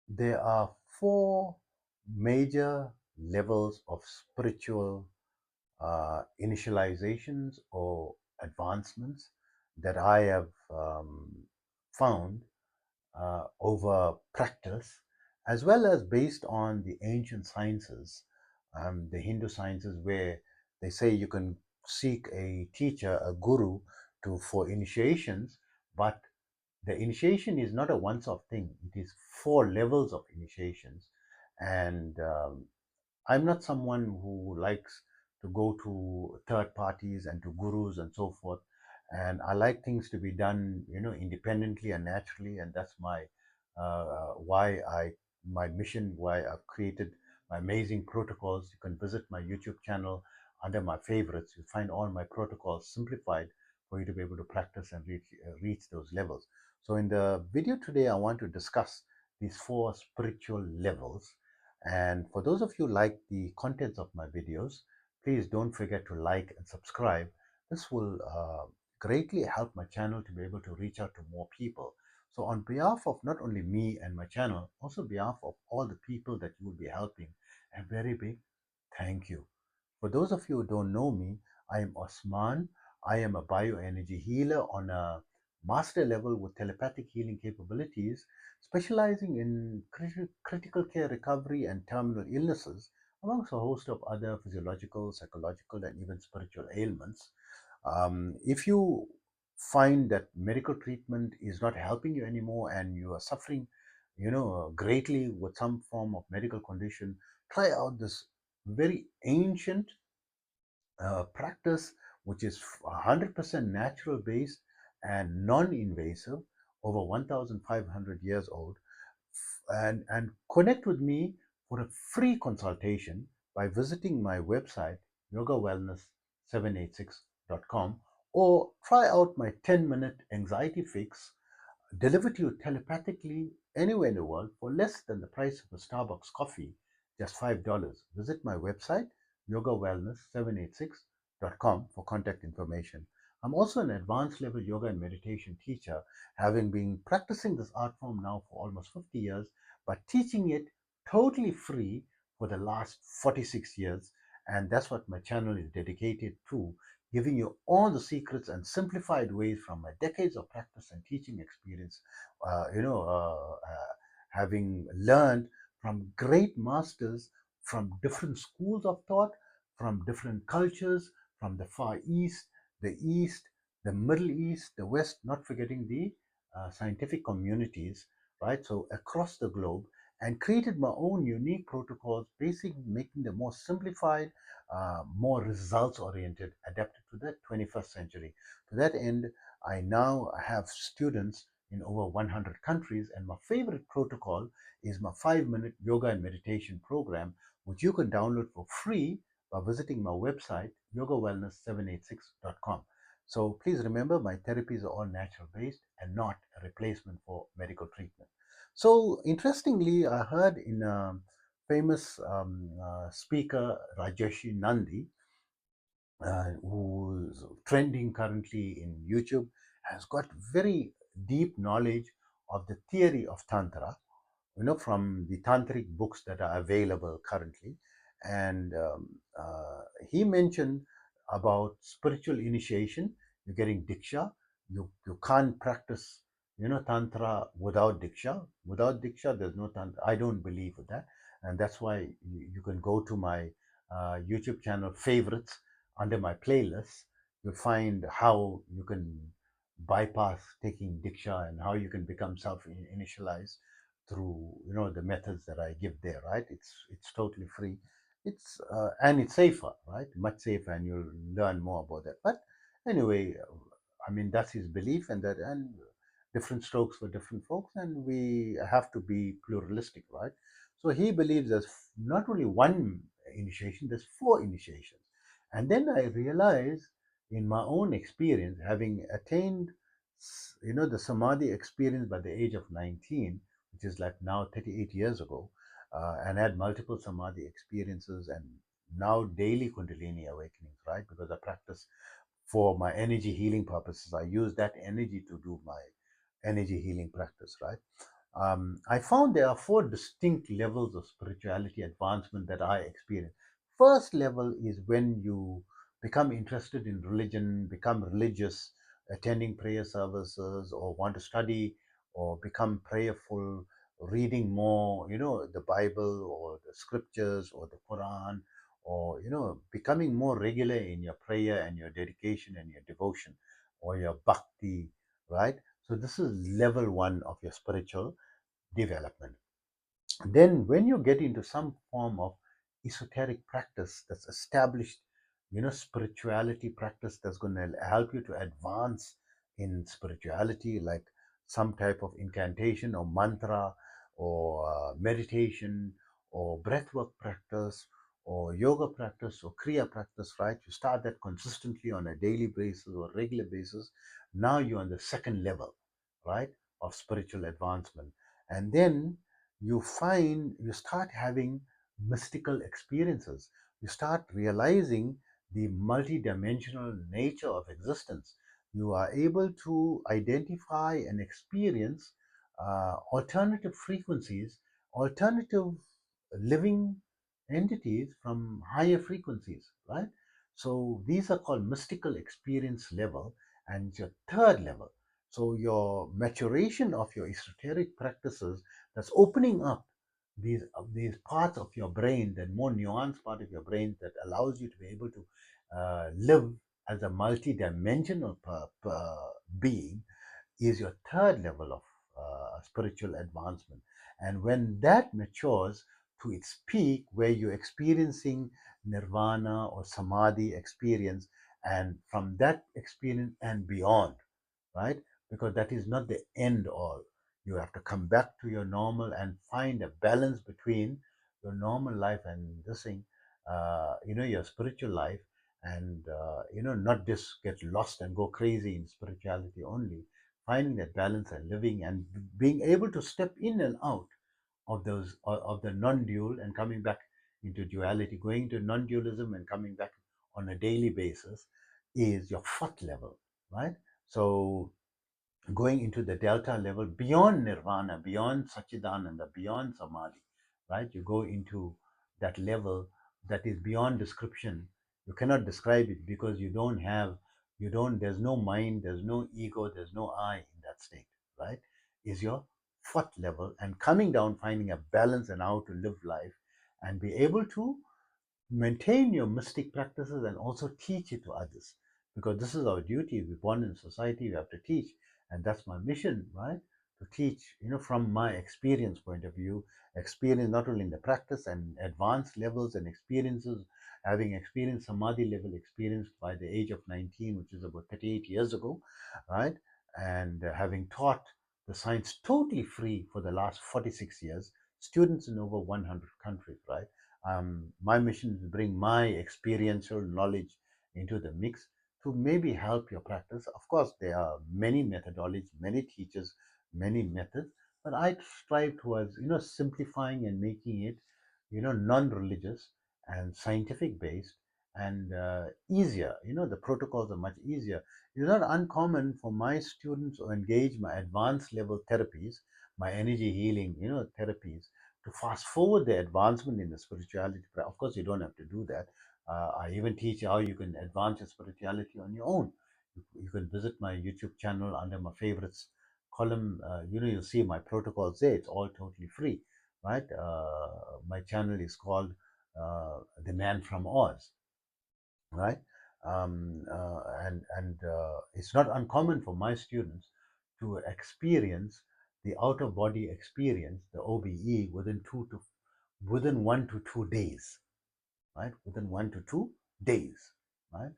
There are four major levels of spiritual initializations or advancements that I have found over practice, as well as based on the ancient sciences, the Hindu sciences, where they say you can seek a teacher, a guru, for initiations, but the initiation is not a once-off thing. It is four levels of initiations, and I'm not someone who likes to go to third parties and to gurus and so forth. And I like things to be done, independently and naturally. And that's why my mission, why I've created my amazing protocols. You can visit my YouTube channel under my favorites. You'll find all my protocols simplified for you to be able to practice and reach those levels. So in the video today, I want to discuss these four spiritual levels, and for those of you who like the contents of my videos, please don't forget to like and subscribe. This will greatly help my channel to be able to reach out to more people. So on behalf of not only me and my channel, also behalf of all the people that you will be helping, a very big thank you. For those of you who don't know me, I am Osman. I am a bioenergy healer on a master level with telepathic healing capabilities, specializing in critical care recovery and terminal illnesses, amongst a host of other physiological, psychological, and even spiritual ailments. If you find that medical treatment is not helping you anymore and you are suffering, greatly with some form of medical condition, try out this very ancient practice, which is 100% natural based and non-invasive, over 1,500 years old, and connect with me for a free consultation by visiting my website yogawellness786.com, or try out my 10-minute anxiety fix delivered to you telepathically anywhere in the world for less than the price of a Starbucks coffee, just $5. Visit my website, yogawellness786.com, for contact information. I'm also an advanced level yoga and meditation teacher, having been practicing this art form now for almost 50 years, but teaching it totally free for the last 46 years. And that's what my channel is dedicated to, giving you all the secrets and simplified ways from my decades of practice and teaching experience, having learned from great masters from different schools of thought, from different cultures, from the Far East, the Middle East, the West, not forgetting the scientific communities, right? So across the globe, and created my own unique protocols, basically making them more simplified, more results oriented, adapted to the 21st century. To that end, I now have students in over 100 countries, and my favorite protocol is my 5-minute yoga and meditation program, which you can download for free by visiting my website, yogawellness786.com. So please remember, my therapies are all natural based and not a replacement for medical treatment. So interestingly, I heard in a famous speaker, Rajeshi Nandi, who's trending currently in YouTube, has got very deep knowledge of the theory of Tantra, from the tantric books that are available currently. And he mentioned about spiritual initiation. You're getting diksha. You can't practice, tantra without diksha. Without diksha, there's no tantra. I don't believe in that, and that's why you can go to my YouTube channel favorites under my playlist. You'll find how you can bypass taking diksha and how you can become self-initialized through the methods that I give there, right? It's totally free. It's and it's safer, right? Much safer, and you'll learn more about that. But anyway, I mean, that's his belief, and different strokes for different folks, and we have to be pluralistic, right? So he believes there's not only one initiation, there's four initiations. And then I realized in my own experience, having attained the Saamadhi experience by the age of 19, which is like now 38 years ago, and had multiple Samadhi experiences, and now daily Kundalini awakenings, right? Because I practice for my energy healing purposes. I use that energy to do my energy healing practice, right? I found there are four distinct levels of spirituality advancement that I experienced. First level is when you become interested in religion, become religious, attending prayer services, or want to study, or become prayerful, reading more, the Bible or the scriptures or the Quran, or, becoming more regular in your prayer and your dedication and your devotion or your bhakti, right? So this is level one of your spiritual development. Then when you get into some form of esoteric practice that's established, spirituality practice that's going to help you to advance in spirituality, like some type of incantation or mantra or meditation or breathwork practice or yoga practice or kriya practice, right? You start that consistently on a daily basis or regular basis. Now you're on the second level, right, of spiritual advancement. And then you start having mystical experiences. You start realizing the multidimensional nature of existence. You are able to identify and experience alternative frequencies, alternative living entities from higher frequencies, right? So these are called mystical experience level, and your third level. So your maturation of your esoteric practices, that's opening up these parts of your brain, that more nuanced part of your brain that allows you to be able to live as a multi-dimensional being, is your third level of spiritual advancement. And when that matures to its peak, where you're experiencing nirvana or samadhi experience, and from that experience and beyond, right? Because that is not the end all. You have to come back to your normal and find a balance between your normal life and this thing, your spiritual life, and not just get lost and go crazy in spirituality only. Finding that balance and living and being able to step in and out of those of the non-dual and coming back into duality, going to non-dualism and coming back on a daily basis, is your fourth level, right? So going into the delta level, beyond nirvana, beyond Sachidananda, beyond samadhi, right? You go into that level that is beyond description. You cannot describe it because there's no mind, there's no ego, there's no I in that state, right? Is your fourth level, and coming down, finding a balance and how to live life and be able to maintain your mystic practices and also teach it to others, because this is our duty. We're born in society, we have to teach, and that's my mission, right? To teach, from my experience point of view, experience not only in the practice and advanced levels and experiences, having experienced samadhi level experience by the age of 19, which is about 38 years ago, right? And having taught the science totally free for the last 46 years, students in over 100 countries, right? My mission is to bring my experiential knowledge into the mix to maybe help your practice. Of course, there are many methodologies, many teachers, many methods, but I strive towards, simplifying and making it, non-religious and scientific based and easier. The protocols are much easier. It's not uncommon for my students to engage my advanced level therapies, my energy healing, therapies, to fast forward the advancement in the spirituality. Of course, you don't have to do that. I even teach how you can advance your spirituality on your own. You can visit my YouTube channel under my favorites column. You'll see my protocols there. It's all totally free, right? My channel is called The Man from Oz, right? And it's not uncommon for my students to experience the out of body experience, the OBE, within 1 to 2 days, right? Within 1 to 2 days, right?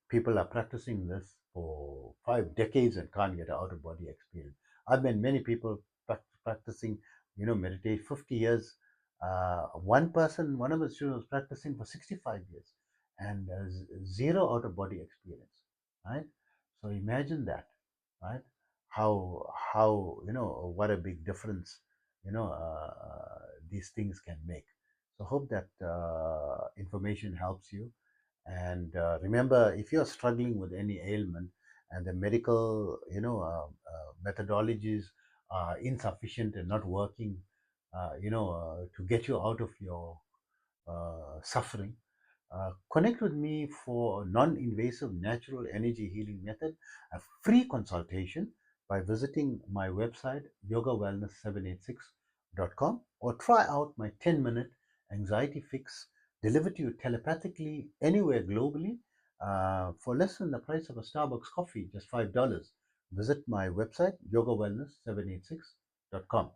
People are practicing this for 5 decades and can't get an out of body experience. I've met many people practicing, meditate 50 years. One of the students was practicing for 65 years and zero out of body experience, right? So imagine that, right? How what a big difference, these things can make. So hope that information helps you. And remember, if you're struggling with any ailment and the medical, methodologies insufficient and not working, to get you out of your suffering, connect with me for a non-invasive natural energy healing method, a free consultation by visiting my website yogawellness786.com, or try out my 10-minute anxiety fix delivered to you telepathically anywhere globally for less than the price of a Starbucks coffee, just $5. Visit my website yogawellness786.com.